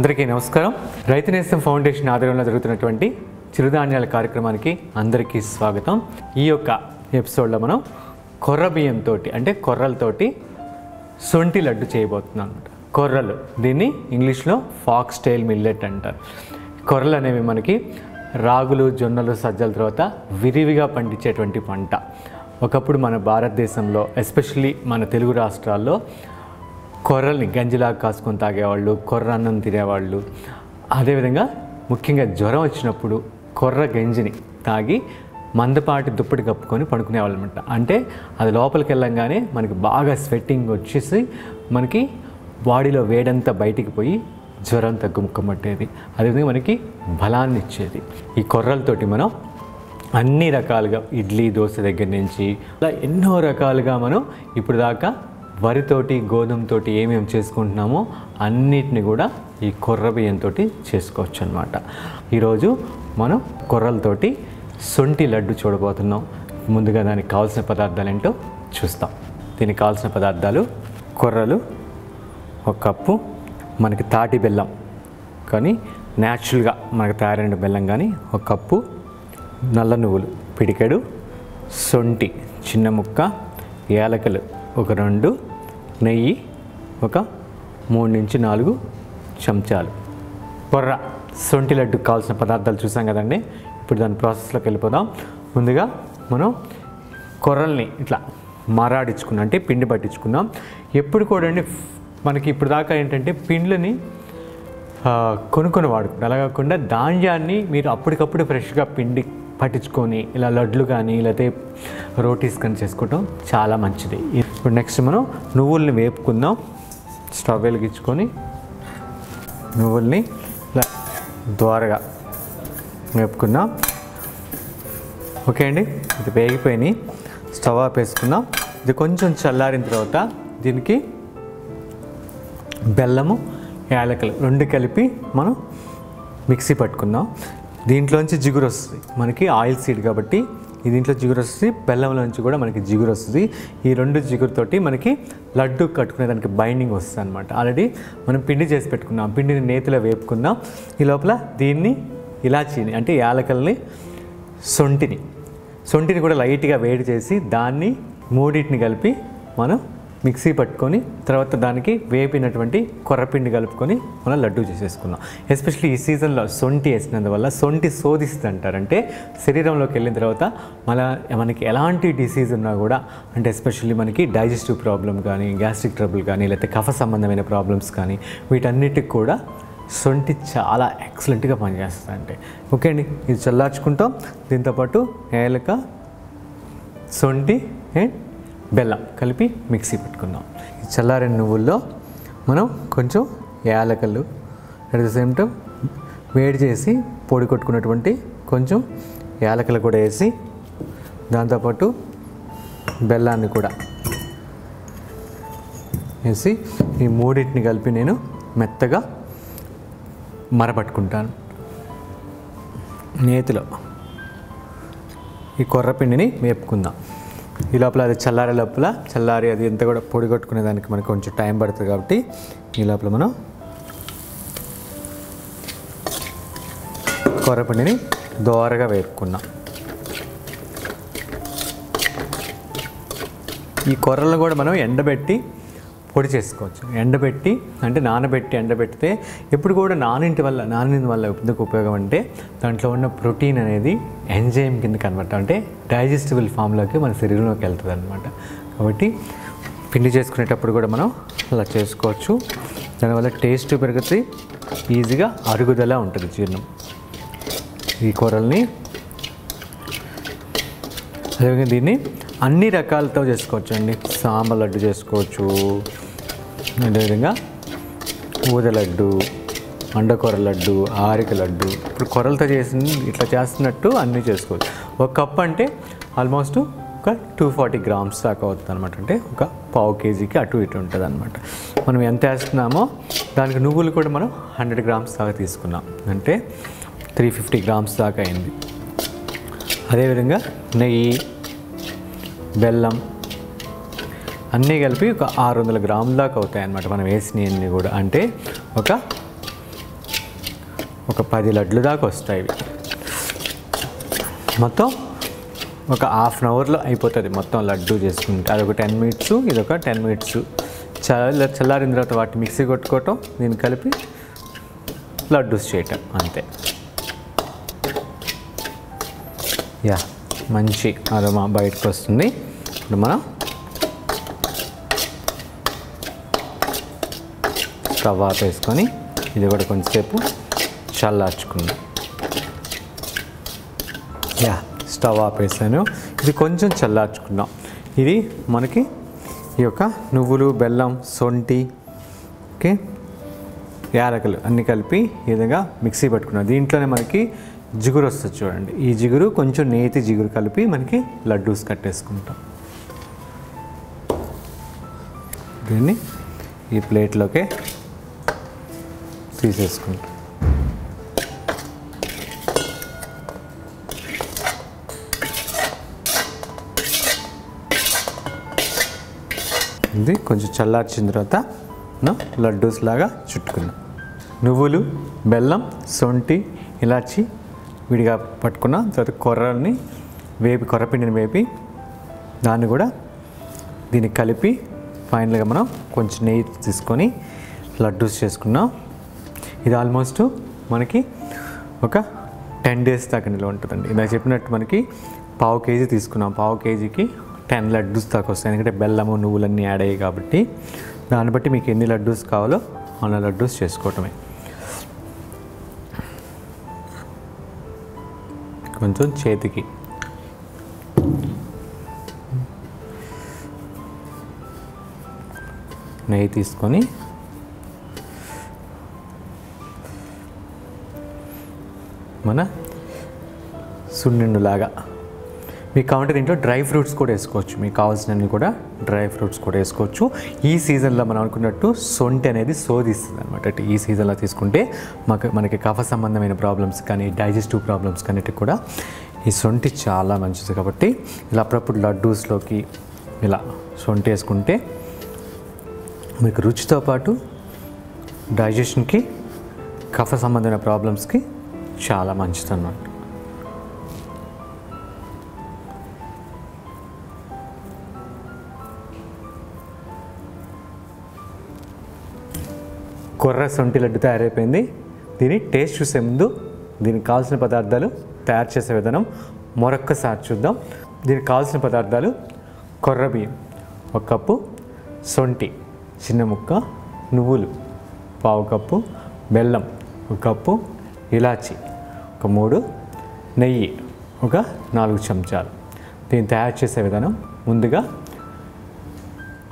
అందరికీ నమస్కారం. రైతు నేస్తం ఫౌండేషన్ ఆధ్వర్యంలో జరుగుతున్నటువంటి చిరుధాన్యాల కార్యక్రమానికి అందరికీ స్వాగతం. ఈ యొక్క ఎపిసోడ్లో మనం కొర్ర బియ్యంతో అంటే కొర్రలతోటి సొంటి లడ్డు చేయబోతున్నాం అన్నమాట. కొర్రలు, దీన్ని ఇంగ్లీష్లో ఫాక్స్ టైల్ మిల్లెట్ అంటారు. కొర్రలు అనేవి మనకి రాగులు, జొన్నలు, సజ్జల తర్వాత విరివిగా పండించేటువంటి పంట. ఒకప్పుడు మన భారతదేశంలో ఎస్పెషల్లీ మన తెలుగు రాష్ట్రాల్లో కొర్రల్ని గంజిలాగా కాసుకొని తాగేవాళ్ళు, కొర్ర అన్నం తినేవాళ్ళు. అదేవిధంగా ముఖ్యంగా జ్వరం వచ్చినప్పుడు కొర్ర గంజిని తాగి మందపాటి దుప్పటి కప్పుకొని పడుకునేవాళ్ళు అనమాట. అంటే అది లోపలికి వెళ్ళంగానే మనకి బాగా స్వెట్టింగ్ వచ్చేసి మనకి బాడీలో వేడంతా బయటికి పోయి జ్వరం తగ్గుముక్కమట్టేది. అదేవిధంగా మనకి బలాన్ని ఇచ్చేది. ఈ కొర్రలతోటి మనం అన్ని రకాలుగా ఇడ్లీ, దోశ దగ్గర నుంచి అలా ఎన్నో రకాలుగా మనం ఇప్పుడు దాకా వరితోటి, గోధుమతోటి ఏమేమి చేసుకుంటున్నామో అన్నిటిని కూడా ఈ కొర్ర బియ్యంతో చేసుకోవచ్చు అన్నమాట. ఈరోజు మనం కొర్రలతోటి సొంటి లడ్డు చూడబోతున్నాం. ముందుగా దానికి కావాల్సిన పదార్థాలు ఏంటో చూస్తాం. దీనికి కావాల్సిన పదార్థాలు: కొర్రలు 1 కప్పు, మనకి తాటి బెల్లం కానీ న్యాచురల్గా మనకు తయారైన బెల్లం కానీ 1 కప్పు, నల్ల నువ్వులు పిడికెడు, సొంటి చిన్న ముక్క, యాలకులు 1 2, నెయ్యి 3 నుంచి 4 చెంచాలు. కొర్ర సొంటి లడ్డుకు కావాల్సిన పదార్థాలు చూసాం కదండి. ఇప్పుడు దాని ప్రాసెస్లోకి వెళ్ళిపోదాం. ముందుగా మనం కొర్రల్ని ఇట్లా మరాడించుకున్నాం, అంటే పిండి పట్టించుకున్నాం. ఎప్పుడు కూడా అండి మనకి ఇప్పుడు దాకా ఏంటంటే పిండ్లని కొనుక్కొని వాడుకుంటాం. అలా కాకుండా ధాన్యాన్ని మీరు అప్పటికప్పుడు ఫ్రెష్గా పిండి పట్టించుకొని ఇలా లడ్లు కానీ లేకపోతే రోటీస్ కానీ చేసుకోవటం చాలా మంచిది. ఇప్పుడు నెక్స్ట్ మనం నువ్వుల్ని వేపుకుందాం. స్టవ్ వెలిగించుకొని నువ్వుల్ని ఇలా దోరగా వేపుకుందాం. ఓకే అండి, ఇది వేగిపోయినాయి. స్టవ్ ఆపేసుకుందాం. ఇది కొంచెం చల్లారిన తర్వాత దీనికి బెల్లము, యాలకులు 2 కలిపి మనం మిక్సీ పట్టుకుందాం. దీంట్లోంచి జిగురు వస్తుంది. మనకి ఆయిల్ సీడ్ కాబట్టి దీంట్లో జిగురు వస్తుంది, బెల్లంలోంచి కూడా మనకి జిగురు వస్తుంది. ఈ 2 జిగురుతోటి మనకి లడ్డు కట్టుకునేదానికి బైండింగ్ వస్తుంది అనమాట. ఆల్రెడీ మనం పిండి చేసి పెట్టుకున్నాం. పిండిని నేతిలో వేపుకుందాం. ఈ లోపల దీన్ని ఇలాచీని అంటే యాలకల్ని, సొంటిని కూడా లైట్గా వేడి చేసి దాన్ని మూడింటిని కలిపి మనం మిక్సీ పట్టుకొని తర్వాత దానికి వేపినటువంటి కొర్రపిండి కలుపుకొని మనం లడ్డు చేసేసుకున్నాం. ఎస్పెషల్లీ ఈ సీజన్లో సొంటి వేసినందువల్ల సొంటి శోధిస్తుంది అంటారంటే శరీరంలోకి వెళ్ళిన తర్వాత మనకి ఎలాంటి డిసీజ్ ఉన్నా కూడా, అంటే ఎస్పెషల్లీ మనకి డైజెస్టివ్ ప్రాబ్లం కానీ, గ్యాస్ట్రిక్ ట్రబుల్ కానీ, లేకపోతే కఫ సంబంధమైన ప్రాబ్లమ్స్ కానీ వీటన్నిటికి కూడా సొంటి చాలా ఎక్సలెంట్గా పనిచేస్తుంది. అంటే ఓకే అండి, ఇది చల్లార్చుకుంటాం. దీంతోపాటు ఏలక, సొంటి అండ్ బెల్లం కలిపి మిక్సీ పెట్టుకుందాం. ఈ చల్లారిన నువ్వుల్లో మనం కొంచెం యాలకలు, అట్ ద సేమ్ టైం వేడి చేసి పొడి కొట్టుకున్నటువంటి కొంచెం యాలకలు కూడా వేసి దాంతోపాటు బెల్లాన్ని కూడా వేసి ఈ మూడింటిని కలిపి నేను మెత్తగా మరపట్టుకుంటాను. నేతిలో ఈ కొర్రపిండిని వేపుకుందాం. ఈ లోపల అది చల్లారి అది ఎంత కూడా పొడి కొట్టుకునే దానికి మనకు కొంచెం టైం పడుతుంది కాబట్టి ఈ లోపల మనం కొర్రపిండిని దోరగా వేపుకున్నాం. ఈ కొర్రలను కూడా మనం ఎండబెట్టి పొడి చేసుకోవచ్చు. ఎండబెట్టి అంటే నానబెట్టి ఎండబెడితే ఎప్పుడు కూడా నానిన వల్ల ఎందుకు ఉపయోగం అంటే దాంట్లో ఉన్న ప్రోటీన్ అనేది ఎంజైమ్ కింద కన్వర్ట్ అంటే డైజెస్టిబుల్ ఫామ్లోకి మన శరీరంలోకి వెళ్తుంది అనమాట. కాబట్టి పిండి చేసుకునేటప్పుడు కూడా మనం అలా చేసుకోవచ్చు. దానివల్ల టేస్ట్ పెరుగుతుంది, ఈజీగా అరుగుదల ఉంటుంది జీర్ణం. ఈ కూరల్ని అదేవిధంగా దీన్ని అన్ని రకాలతో చేసుకోవచ్చు అండి. సాంబార్ లడ్డు చేసుకోవచ్చు, అదేవిధంగా ఊద లడ్డు, అండకూర లడ్డు, ఆరిక లడ్డు. ఇప్పుడు కొర్రలతో ఇట్లా చేస్తున్నట్టు అన్నీ చేసుకోవచ్చు. 1 కప్ అంటే ఆల్మోస్ట్ ఒక 240 grams దాకా అవుతుంది అనమాట. అంటే ఒక పావు కేజీకి అటు ఇటు ఉంటుంది అనమాట. మనం ఎంత వేస్తున్నామో దానికి నువ్వులు కూడా మనం 100 grams దాకా తీసుకున్నాం, అంటే 350 grams దాకా అయింది. అదేవిధంగా నెయ్యి, బెల్లం అన్నీ కలిపి ఒక 600 గ్రాముల దాకా అవుతాయి అన్నమాట మనం వేసినవన్నీ కూడా. అంటే ఒక ఒక 10 లడ్లు దాకా వస్తాయి. మొత్తం ఒక హాఫ్ అన్ అవర్లో అయిపోతుంది మొత్తం లడ్డు చేసుకుంటే. అదొక 10 మినిట్స్, ఇదొక 10 మినిట్స్. చల్లారిన తర్వాత వాటి మిక్సీ కొట్టుకోవటం, దీన్ని కలిపి లడ్డూస్ చేయటం అంతే. యా, మంచి అరోమా బయటకు వస్తుంది. ఇప్పుడు మనం స్టవ్ ఆపేసుకొని ఇది కూడా కొంచెంసేపు చల్లార్చుకుందాం. Yeah, stove ఆపేసాను. ఇది కొంచెం చల్లార్చుకుందాం. ఇది మనకి ఈ యొక్క నువ్వులు, బెల్లం, సొంటి, ఓకే, యాలకులు అన్నీ కలిపి ఈ విధంగా మిక్సీ పట్టుకున్నాం. దీంట్లోనే మనకి జిగురు వస్తుంది చూడండి. ఈ జిగురు కొంచెం నేతి జిగురు కలిపి మనకి లడ్డూస్ కట్టేసుకుంటాం. దీన్ని ఈ ప్లేట్లోకే తీసేసుకుంటాం. ఇది కొంచెం చల్లార్చిన తర్వాత మనం లడ్డూస్ లాగా చుట్టుకుందాం. నువ్వులు, బెల్లం, సొంటి, ఇలాచి విడిగా పట్టుకున్న తర్వాత కొర్రల్ని వేపి, కొర్రపిండిని వేపి దాన్ని కూడా దీనికి కలిపి ఫైనల్గా మనం కొంచెం నెయ్యి తీసుకొని లడ్డూస్ చేసుకున్నాం. ఇది ఆల్మోస్ట్ మనకి ఒక 10 days దాకా నిల్వ ఉంటుందండి. ఇందాక చెప్పినట్టు మనకి 1/2 kg తీసుకున్నాం. 1/2 kgకి 10 లడ్డూస్ దాకా వస్తాయి. ఎందుకంటే బెల్లము, నువ్వులన్నీ యాడ్ అయ్యాయి కాబట్టి దాన్ని బట్టి మీకు ఎన్ని లడ్డూస్ కావాలో అలా లడ్డూస్ చేసుకోవటమే. కొంచెం చేతికి నెయ్యి తీసుకొని మన సున్నుండులాగా మీకు కావాలంటే దీంట్లో డ్రై ఫ్రూట్స్ కూడా వేసుకోవచ్చు. మీకు కావాల్సినవి కూడా డ్రై ఫ్రూట్స్ కూడా వేసుకోవచ్చు. ఈ సీజన్లో మనం అనుకున్నట్టు సొంటి అనేది సోదిస్తుంది అనమాట. ఈ సీజన్లో తీసుకుంటే మనకి కఫ సంబంధమైన ప్రాబ్లమ్స్ కానీ, డైజెస్టివ్ ప్రాబ్లమ్స్ కానీ కూడా ఈ సొంటి చాలా మంచిది. కాబట్టి ఇలా అప్పుడప్పుడు లడ్డూస్లోకి ఇలా సొంటి వేసుకుంటే మీకు రుచితో పాటు డైజెషన్కి, కఫ సంబంధమైన ప్రాబ్లమ్స్కి చాలా మంచిది అన్నమాట. కొర్ర సొంటి లడ్డు తయారైపోయింది. దీన్ని టేస్ట్ చూసే ముందు దీనికి కావాల్సిన పదార్థాలు, తయారు చేసే విధానం మరొక్కసారి చూద్దాం. దీనికి కావాల్సిన పదార్థాలు: కొర్ర బియ్యం 1 కప్పు, సొంటి చిన్న ముక్క, నువ్వులు 1/2 కప్పు, బెల్లం 1 కప్పు, ఇలాచి 3, నెయ్యి 4 చెంచాలు. దీన్ని తయారు చేసే విధానం: ముందుగా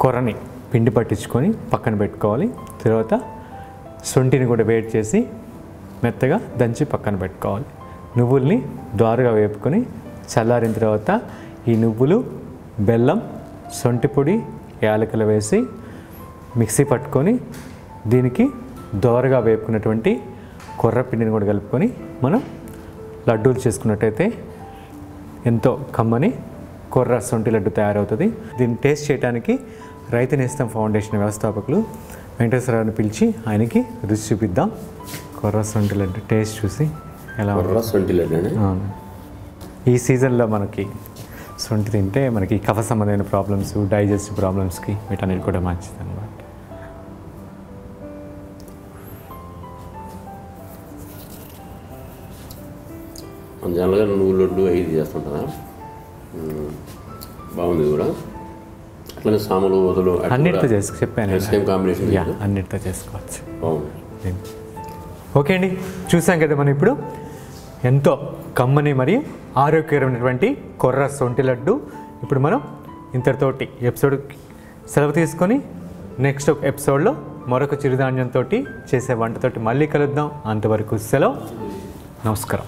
కొర్రని పిండి పట్టించుకొని పక్కన పెట్టుకోవాలి. తర్వాత సొంటిని కూడా వేడి చేసి మెత్తగా దంచి పక్కన పెట్టుకోవాలి. నువ్వుల్ని ద్వారగా వేపుకొని చల్లారిన తర్వాత ఈ నువ్వులు, బెల్లం, సొంటి పొడి, యాలకులు వేసి మిక్సీ పట్టుకొని దీనికి దోరగా వేపుకున్నటువంటి కొర్ర పిండిని కూడా కలుపుకొని మనం లడ్డూలు చేసుకున్నట్టయితే ఎంతో కమ్మని కొర్ర సొంటి లడ్డు తయారవుతుంది. దీన్ని టేస్ట్ చేయడానికి రైతు నేస్తం ఫౌండేషన్ వ్యవస్థాపకులు వెంకటేశ్వరరావుని పిలిచి ఆయనకి రుచి చూపిద్దాం. కొర్ర సొంటి లడ్డు టేస్ట్ చూసి ఎలా ఉంటుంది. ఈ సీజన్లో మనకి సొంటి తింటే మనకి కఫ సంబంధమైన ప్రాబ్లమ్స్, డైజెస్టివ్ ప్రాబ్లమ్స్కి వీటన్నిటి కూడా మంచిది అన్నమాట. జనరల్గా నువ్వు లడ్డు 5 చేస్తుంటారా? బాగుంది కూడా. అట్లనే సాములు, వదలు అన్నిటితో చెప్పాను. సేమ్ కాంబినేషన్ అన్నిటితో చేసుకోవచ్చు. బాగుంది. ఓకే అండి, చూసాం కదా మనం ఇప్పుడు ఎంతో కమ్మని మరియు ఆరోగ్యకరమైనటువంటి కొర్ర సొంటి లడ్డు. ఇప్పుడు మనం ఇంతటితోటి ఎపిసోడ్ సెలవు తీసుకొని నెక్స్ట్ ఎపిసోడ్లో మరొక చిరుధాన్యంతో చేసే వంటతోటి మళ్ళీ కలుద్దాం. అంతవరకు సెలవు. నమస్కారం.